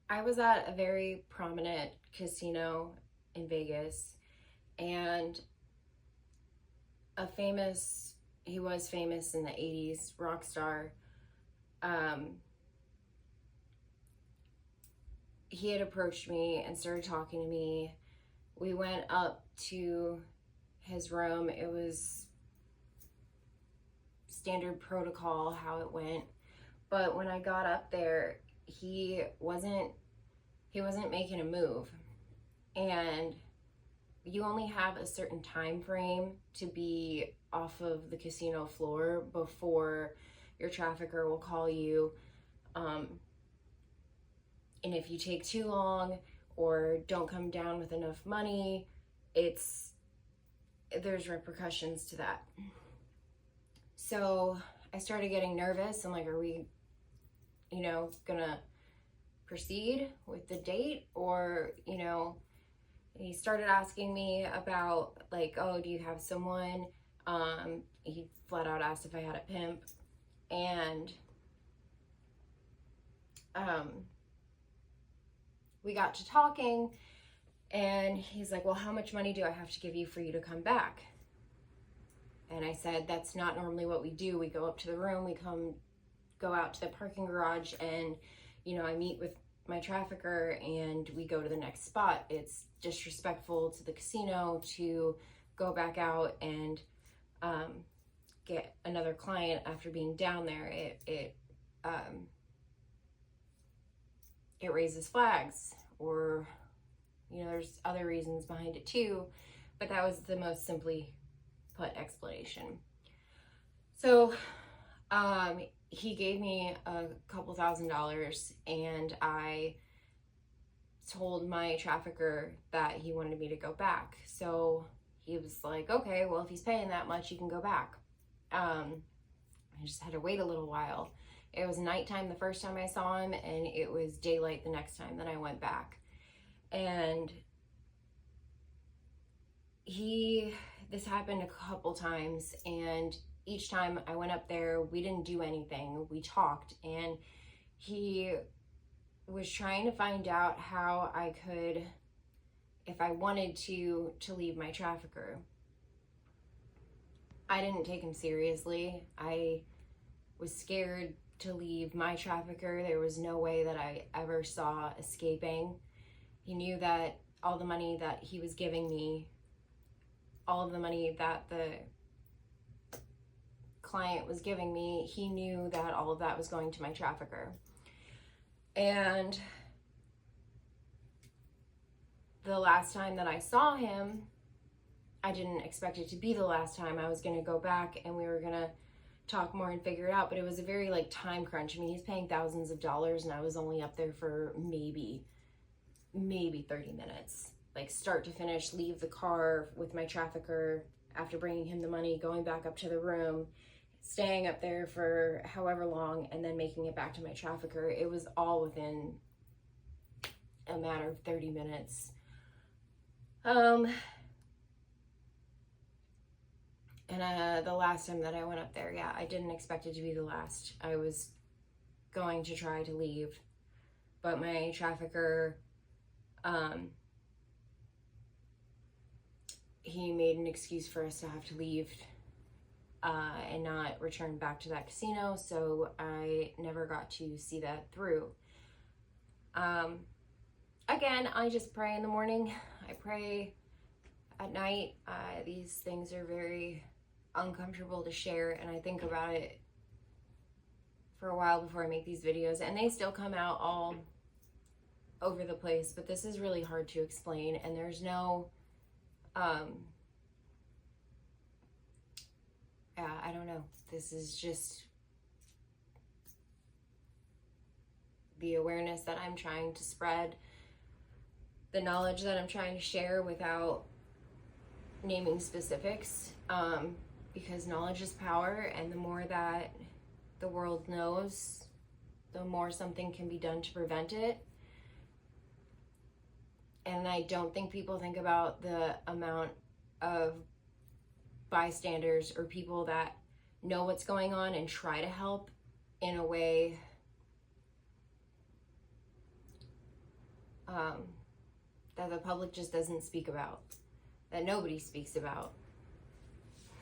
I was at a very prominent casino in Vegas, and he was famous in the 80s, rock star. Um, he had approached me and started talking to me. We went up to his room. It was standard protocol how it went. But when I got up there, he wasn't making a move. And you only have a certain time frame to be off of the casino floor before your trafficker will call you. And if you take too long or don't come down with enough money, there's repercussions to that. So I started getting nervous. I'm like, are we, gonna proceed with the date? Or, he started asking me about, like, oh, do you have someone? He flat out asked if I had a pimp. And we got to talking, and he's like, well, how much money do I have to give you for you to come back? And I said, that's not normally what we do. We go up to the room, go out to the parking garage, and, I meet with my trafficker and we go to the next spot. It's disrespectful to the casino to go back out and get another client after being down there. It raises flags, or there's other reasons behind it too, but that was the most simply put explanation. So he gave me a couple $1,000, and I told my trafficker that he wanted me to go back. So he was like, okay, well, if he's paying that much, you can go back. I just had to wait a little while. It was nighttime the first time I saw him, and it was daylight the next time that I went back. And this happened a couple times, and each time I went up there, we didn't do anything. We talked, and he was trying to find out how I could, if I wanted to leave my trafficker. I didn't take him seriously. I was scared to leave my trafficker. There was no way that I ever saw escaping. He knew that all the money that he was giving me, all of the money that the client was giving me, he knew that all of that was going to my trafficker. And the last time that I saw him, I didn't expect it to be the last time. I was going to go back and we were going to talk more and figure it out, but it was a very time crunch. I mean, he's paying thousands of dollars, and I was only up there for maybe 30 minutes, start to finish, leave the car with my trafficker after bringing him the money, going back up to the room, staying up there for however long, and then making it back to my trafficker. It was all within a matter of 30 minutes. And the last time that I went up there, yeah, I didn't expect it to be the last. I was going to try to leave, but my trafficker, he made an excuse for us to have to leave and not return back to that casino, so I never got to see that through. Again, I just pray in the morning. I pray at night. These things are very uncomfortable to share, and I think about it for a while before I make these videos, and they still come out all over the place, but this is really hard to explain, and there's no I don't know. This is just the awareness that I'm trying to spread, the knowledge that I'm trying to share without naming specifics, because knowledge is power, and the more that the world knows, the more something can be done to prevent it. And I don't think people think about the amount of bystanders or people that know what's going on and try to help in a way that the public just doesn't speak about, that nobody speaks about.